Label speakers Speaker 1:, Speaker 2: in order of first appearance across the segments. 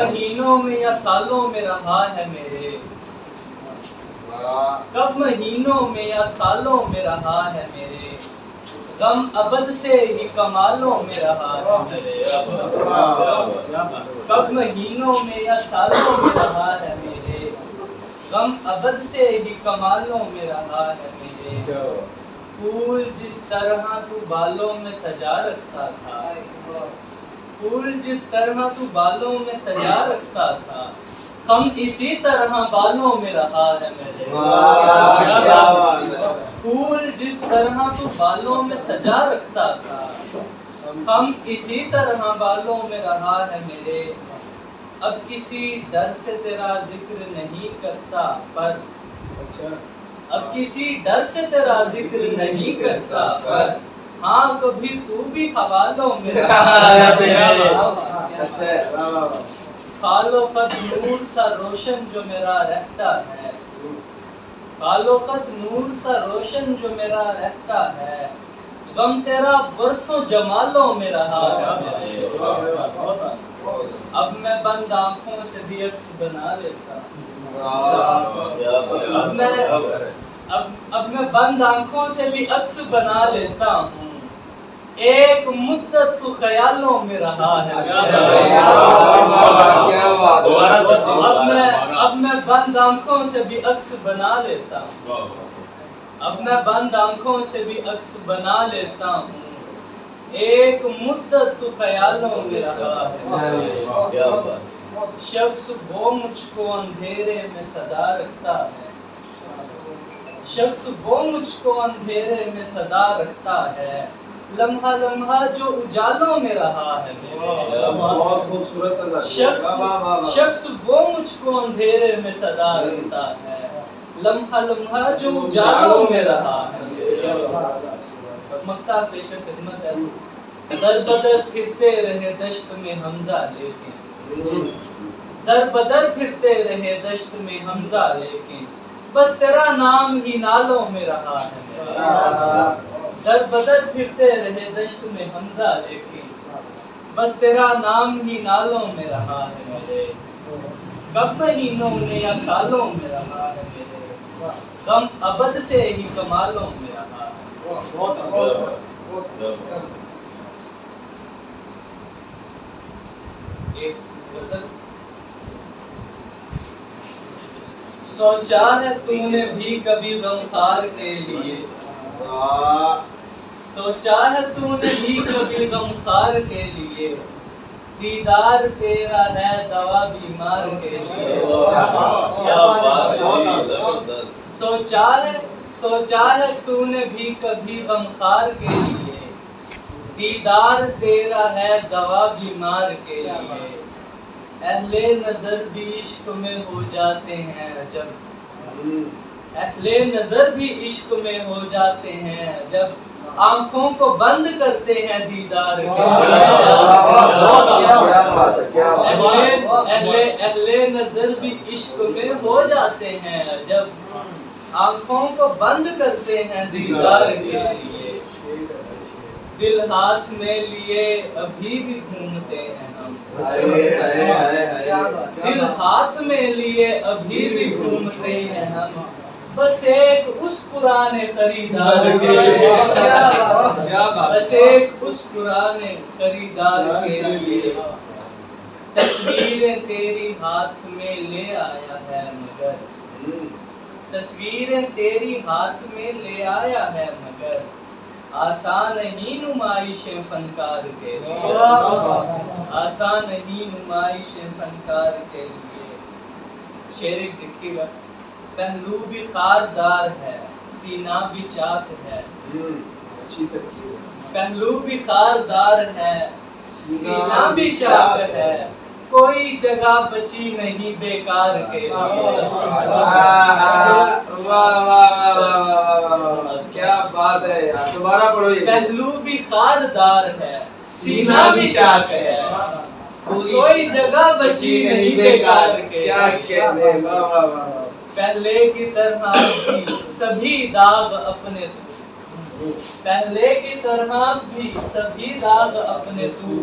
Speaker 1: مہینوں میں یا سالوں میں رہا ہے میرے، کب مہینوں میں یا سالوں میں رہا ہے میرے، غم ابد سے ہی کمالوں میں رہا ہے میرے، کب مہینوں میں یا سالوں میں رہا ہے میرے، غم ابد سے ہی کمالوں میں رہا ہے میرے، پھول جس طرح تو بالوں میں سجا رکھتا تھا، پھول جس طرح تو بالوں میں سجا رکھتا تھا، ہم اسی طرح بالوں میں رہا ہے میرے، پھول جس طرح تو بالوں میں سجا رکھتا تھا، ہم اسی طرح بالوں میں رہا ہے میرے، اب کسی ڈر سے تیرا ذکر نہیں کرتا پر، اب کسی ڈر سے تیرا ذکر نہیں کرتا پر، ہاں کبھی تو بھی حوالوں میں رہا ہے میرے، خال و خط نور سا روشن جو میرا رہتا ہے، خال و خط نور سا روشن جو میرا رہتا ہے، غم تیرا برسوں جمالوں میں رہا ہے میرے، اب میں بند آنکھوں سے بھی عکس بنا لیتا ہوں، اب میں بند آنکھوں سے بھی عکس بنا لیتا ہوں، ایک مدت تو خیالوں میں رہا ہے، اب میں بند آنکھوں سے بھی عکس بنا لیتا ہوں، اب میں بند آنکھوں سے بھی عکس بنا لیتا ہوں، ایک مدت تو خیالوں میں رہا ہے، شخص وہ مجھ کو اندھیرے میں صدا رکھتا ہے، شخص وہ مجھ کو اندھیرے میں صدا رکھتا ہے، لمحہ لمحہ جو اجالوں میں رہا ہے میرے،
Speaker 2: بہت خوبصورت
Speaker 1: شخص وہ مجھ کو اندھیرے میں صدا رکھتا ہے، لمحہ لمحہ جو اجالوں میں رہا ہے میرے، مکتا پیش خدمت ہے، در بدر پھرتے رہے دشت میں حمزہ لیکن، در بدر پھرتے رہے دشت میں حمزہ لیکن، بس تیرا نام ہی نالوں میں رہا ہے میرے، در بدر پھرتے رہے دشت میں حمزہ لیکن، بس تیرا نام ہی نالوں میں رہا ہے میرے، کب مہینوں میں یا سالوں میں رہا ہے میرے، غم ابد سے ہی کمالوں میں رہا ہے۔ ایک غزل، سوچا ہے تو نے بھی کبھی غمخوار کے لیے، سوچا ہے تو نے بھی کبھی غمخوار کے لیے، دیدار تیرا ہے دوا بیمار کے لیے، سوچا ہے تو نے بھی کبھی غمخوار کے لیے، دیدار تیرا ہے دوا بیمار کے لیے، اہل نظر بھی عشق میں ہو جاتے ہیں جب، اہل نظر بھی عشق میں ہو جاتے ہیں جب، آنکھوں کو بند کرتے ہیں دیدار کے لیے، اہل نظر بھی عشق میں ہو جاتے ہیں جب، آنکھوں کو بند کرتے ہیں دیدار کے لیے، دل ہاتھ میں لیے ابھی بھی گھومتے ہیں ہم، دل ہاتھ میں لیے ابھی بھی گھومتے ہیں ہم، بس ایک اس پرانے خریدار کے لیے، بس ایک اس پرانے خریدار کے لیے، تصویریں تیری ہاتھ میں لے آیا ہے مگر، تصویریں تیری ہاتھ میں لے آیا ہے مگر، آسان نہیں نمائش فنکار کے لیے، آسان نہیں نمائش فنکار کے لیے، شعر لکھی گا، پہلو بھی خاردار ہے سینہ بھی چاک ہے، پہلو بھی خاردار ہے سینہ بھی چاک ہے، کوئی جگہ بچی نہیں بیکار کے لیے،
Speaker 2: کیا بات ہے یار، دوبارہ پڑھو یہ،
Speaker 1: پہلو بھی خاردار ہے سینہ بھی چاک ہے، کوئی جگہ بچی نہیں بیکار کے لیے، پہلے کی طرح بھی سبھی داغ اپنے تو، پہلے کی طرح بھی سبھی داغ اپنے تو،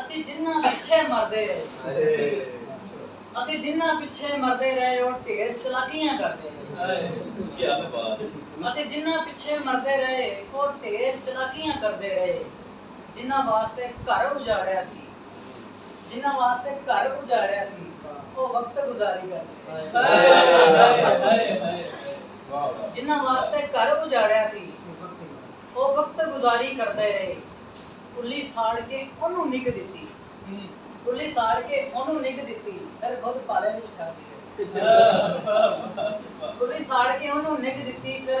Speaker 3: ਅਸੀਂ ਜਿੰਨਾ ਪਿੱਛੇ ਮਰਦੇ ਰਹੇ, ਅਸੀਂ ਜਿੰਨਾ ਪਿੱਛੇ ਮਰਦੇ ਰਹੇ ਉਹ ਢੇਰ ਚਲਾਕੀਆਂ ਕਰਦੇ ਰਹੇ।
Speaker 1: ਕੀ ਬਾਤ।
Speaker 3: ਅਸੀਂ ਜਿੰਨਾ ਪਿੱਛੇ ਮਰਦੇ ਰਹੇ ਉਹ ਢੇਰ ਚਲਾਕੀਆਂ ਕਰਦੇ ਰਹੇ। ਜਿਨ੍ਹਾਂ ਵਾਸਤੇ ਘਰ ਉਜਾੜਿਆ ਸੀ, ਜਿਨ੍ਹਾਂ ਵਾਸਤੇ ਘਰ ਉਜਾੜਿਆ ਸੀ, ਉਹ ਵਕਤ ਗੁਜ਼ਾਰੀ ਕਰਦੇ। ਜਿਨ੍ਹਾਂ ਵਾਸਤੇ ਘਰ ਉਜਾੜਿਆ ਸੀ, ਉਹ ਵਕਤ ਗੁਜ਼ਾਰੀ ਕਰਦੇ ਰਹੇ। ਕੁੱਲੀ ਸਾੜ ਕੇ ਉਹਨੂੰ ਨਿੱਘ ਦਿੱਤੀ, ਕੁੱਲੀ ਸਾੜ ਕੇ ਉਹਨੂੰ ਨਿੱਘ ਦਿੱਤੀ, ਫਿਰ ਖੁਦ ਪਾਲੇ ਵਿੱਚ ਠਾ ਦਿੱਤੀ। ਕੁੱਲੀ ਸਾੜ ਕੇ ਉਹਨੂੰ ਨਿੱਘ ਦਿੱਤੀ, ਫਿਰ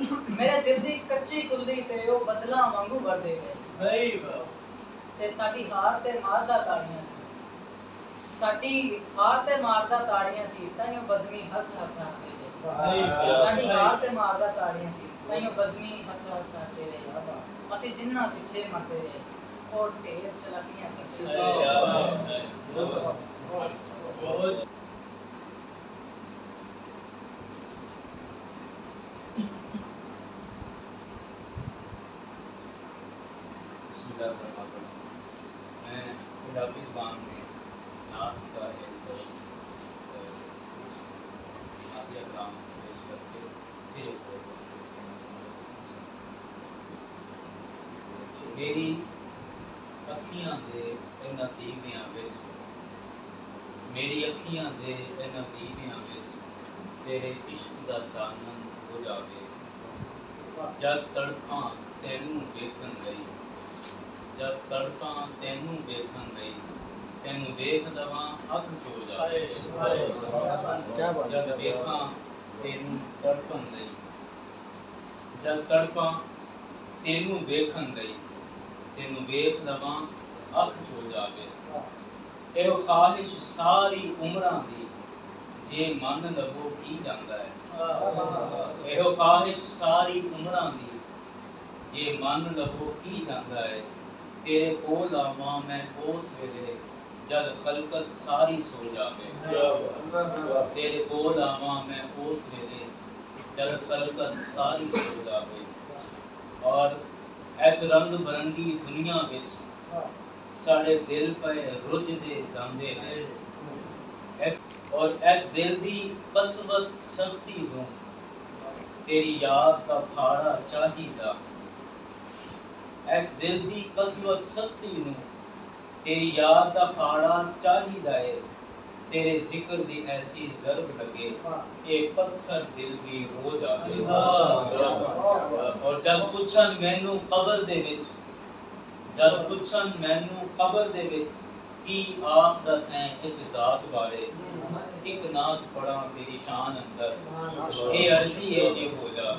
Speaker 3: میرے دل دی کچی کلی تے او بدلاں وانگو بردے گئے
Speaker 1: بھائی واہ
Speaker 3: تے ساڈی ہار تے ماردا تاڑیاں سی ساڈی ہار تے ماردا تاڑیاں سی تائیں بزمی ہس ہس ہستے رہے ساڈی ہار تے ماردا تاڑیاں سی تائیں بزمی ہس ہس ہستے رہے اسی جنہ پیچھے مرتے رہے اور ڈھیر چلاکیاں کرتے
Speaker 1: بہت
Speaker 2: بسم اللہ الرحمن الرحیم میں پنجابی زبان میں نعت کا ایک نعتیہ کلام پیش کر کے پھر ایک اور میری اکھیاں دے انہاں دیویاں وچ میری اکھیاں دے انہاں دیویاں وچ تیرے عشق دا چانن ہو جاوے جد تڑپاں تینوں ویکھن گئی جد تڑپاں تینوں ویکھن گئی تینوں دیکھ دواں اکھ چو جاوے جد ویکھاں تینوں تڑپن گئی جد تڑپاں تینوں ویکھن گئی تینوں ویکھ دواں اکھ چو جاوے اے خواہش ساری عمراں دی جے من لگو کی جاندا ہے اے خواہش ساری عمراں دی جے من لگو کی جاندا ہے تیرے کول آواں میں اس ویلے جد خلقت ساری سو جاوے تیرے کول آواں میں اس ویلے جد خلقت ساری سو جاوے اور اس رنگ برنگی دنیا وچ ساڑے دل پہ رج دے جاندے ہیں اور اس دل دی قسوت سختی ہوں تیری یاد کا پھاڑا چاہیدا اس دل دی قسوت سختی ہوں تیری یاد کا پھاڑا چاہیدا ہے تیرے ذکر دی ایسی ضرب لگے اے پتھر دل بھی رو جاوے اور جب پوچھن مینوں قبر دے وچ جب پوچھن مینوں قبر دے وچ کی آخدا سیں اس ذات بارے ایک نعت پڑھاں تیری شان اندر اے عرشی ہے جے ہو جا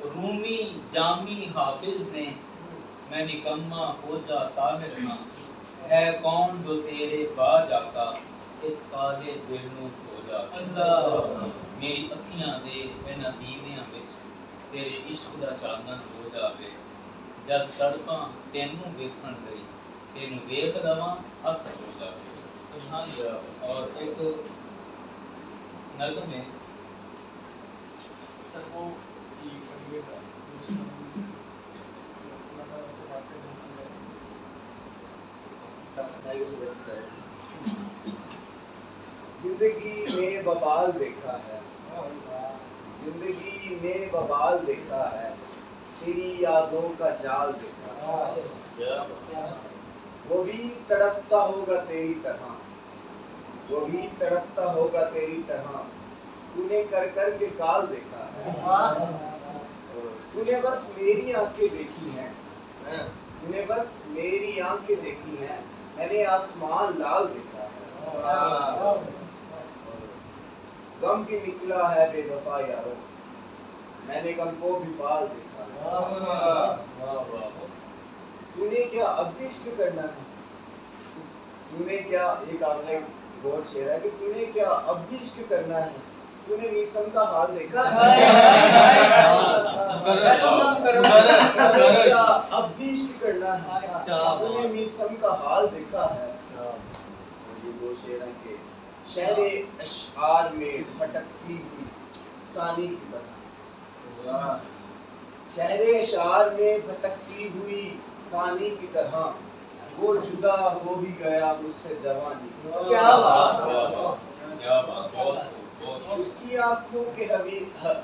Speaker 2: رومی جامی حافظ نے میں نکما ہو جا طاہر نہ ہے کون جو تیرے باج آقا اس کالے دل نو کھو جا میری اکھیاں دے انہاں دیویاں وچ تیرے عشق دا چانن ہو جاوے جد تڑپاں تینوں ویکھن گئی تینوں ویکھ لواں اکھ ہو جاوے سبحان اللہ اور ایک نظم ہے
Speaker 4: زندگی میں وبال دیکھا ہے زندگی میں وبال دیکھا ہے تیری یادوں کا جال دیکھا ہے وہ بھی تڑپتا ہوگا تیری طرح وہ بھی تڑپتا ہوگا تیری طرح تو نے کر کر کے کال دیکھا ہے تو نے بس میری آنکھیں دیکھی ہیں تو نے بس میری آنکھیں دیکھی ہیں میں نے آسمان لال دیکھا ہے غم بھی نکلا ہے بے وفا یارو میں نے غم کو بھی پال دیکھا ہے تو نے کیا اب بھی عشق کرنا ہے تو نے کیا ایک آپ نے بہت شعر ہے کہ تو نے کیا اب بھی عشق کرنا ہے تو نے میسم کا حال دیکھا ہے کیا اب بھی عشق کرنا ہے تو نے میسم کا حال دیکھا ہے اور یہ دو شعر ہیں کہ شہر اشعار میں بھٹکتی ہوئی ثانی کی طرح شہر اشعار میں بھٹکتی ہوئی ثانی کی طرح وہ جدا ہو ہی گیا مجھ سے جوانی کیا بات اس کی آنکھوں کے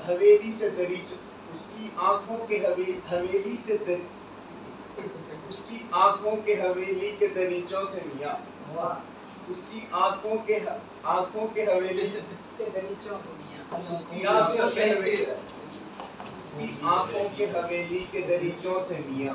Speaker 4: حویلی سے دریچ اس کی آنکھوں کے حویلی سے اس کی آنکھوں کے حویلی کے دریچوں سے میاں اس کی آنکھوں کے حویلی کے دریچوں سے میاں اس کی آنکھوں کے حویلی کے دریچوں سے میاں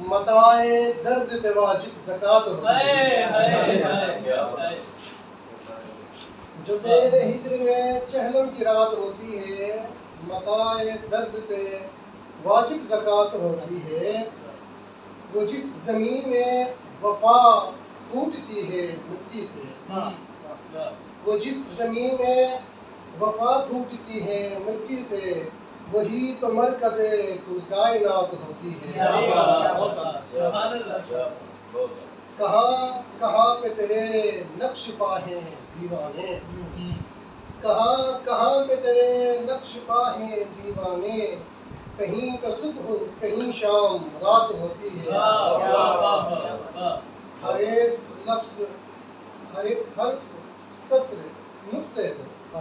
Speaker 5: متاع درد پہ واجب زکات ہوتی ہے جو دیر ہجر میں چہلم کی رات ہوتی ہے متاع درد پہ واجب زکات ہوتی ہے وہ جس زمین میں وفا پھوٹتی ہے مٹی سے وہ جس زمین میں وفا پھوٹتی ہے مٹی سے وہی تو مرکز کل کائنات ہوتی ہے کہاں کہاں پہ تیرے نقش پاہیں دیوانے کہاں کہاں پہ تیرے نقش پاہیں دیوانے کہیں پہ صبح کہیں شام رات ہوتی ہے ہر ایک لفظ ہر ایک حرف سطر نقطے کو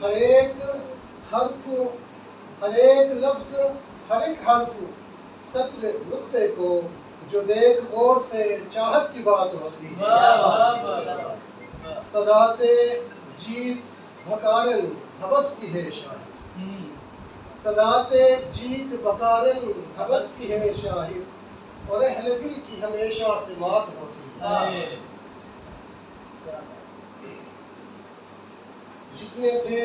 Speaker 5: ہر ایک حرف ہر ایک لفظ ہر ایک حرف سطر نقطے کو جو دیکھ غور سے چاہت کی بات ہوتی ہے صدا سے جیت بھکارن حوث کی ہے شاہد صدا سے جیت بھکارن حوث کی ہے شاہد اور اہل دل کی ہمیشہ سے مات ہوتی ہے جتنے تھے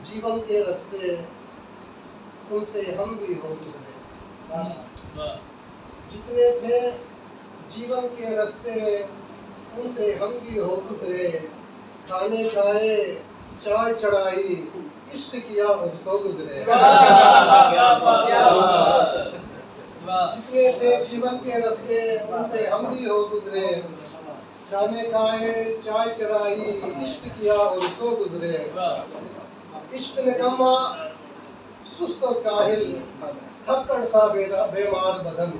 Speaker 5: جیون کے رستے ان سے ہم بھی ہو گزرے جتنے تھے جیون کے رستے ان سے ہم بھی ہو گزرے کھانے کھائے چائے چڑھائی عشق کیا اور سو گزرے جتنے تھے جیون کے رستے ان سے ہم بھی ہو گزرے کھانے کھائے چائے چڑھائی عشق کیا اور سو گزرے عشق نکما سست اور کاہل تھکڑ سا بیمار بدن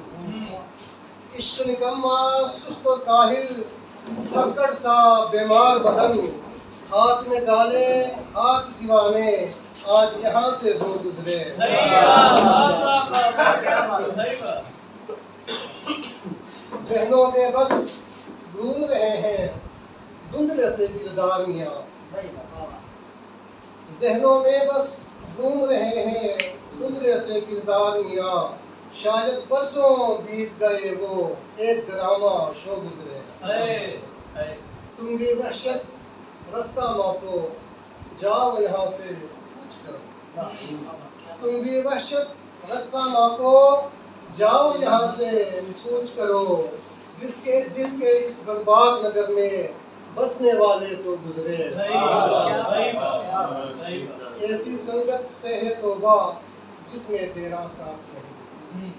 Speaker 5: عشق نکما سست اور کاہل تھکڑ سا بیمار بدن ہاتھ میں ڈالے ہاتھ دیوانے آج یہاں سے دو گزرے ذہنوں میں بس گھوم رہے ہیں دھندلے سے دلدار میاں ذہنوں میں بس گھوم رہے ہیں دھندلے سے کردار میاں شاید برسوں بیت گئے وہ ایک ڈرامہ شو گزرے تم بھی وحشت رستہ ماپو جاؤ یہاں سے کچھ کرو تم بھی وحشت رستہ ماپو جاؤ یہاں سے کچھ کرو جس کے دل کے اس برباد نگر میں بسنے والے تو گزرے ایسی سنگت سے ہے توبہ جس میں تیرا ساتھ نہیں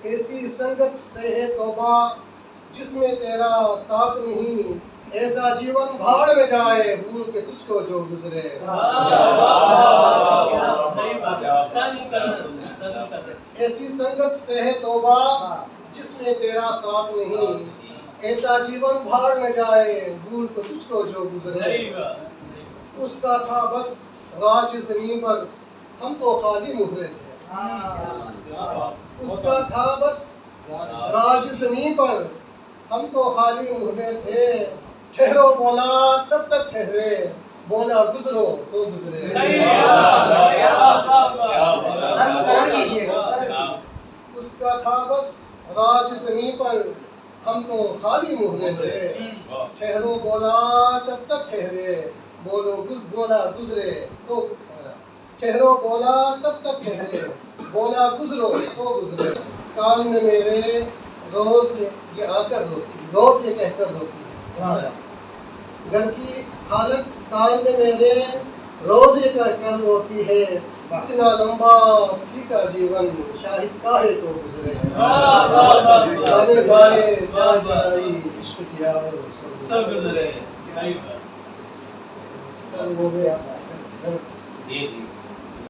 Speaker 5: ایسی سنگت سے ہے توبہ جس میں تیرا ساتھ نہیں ایسا جیون بھاڑ میں جائے بھول کے تجھ کو جو گزرے ایسی سنگت سے ہے توبہ جس میں تیرا ساتھ نہیں ایسا جیون بھاڑ میں جائے بھول کو تجھ کو جو گزرے اس کا تھا بس راج زمین پر ہم تو خالی مہرے تھے اس کا تھا بس راج زمین پر ہم تو خالی مہرے تھے ٹھہرو بولا تب تک ٹھہرے بولا گزرو تو گزرے اس کا تھا بس راج زمین پر ہم تو خالی مہرے تھے ٹھہرو بولا تب تک ٹھہرے بولا گزرے تو ٹھہرو بولا تب تک ٹھہرے بولا گزرو تو گزرے کان میں میرے روز یہ آ کر روتی روز یہ کہہ کر روتی ہے گھر کی حالت کان میں میرے روز یہ کہہ کر روتی ہے اتنا لمبا پھیکا جیون شاہد کاہے تو گزرے گانے گائے چائے چڑھائی عشق کیا اور سب گزرے
Speaker 2: جی جی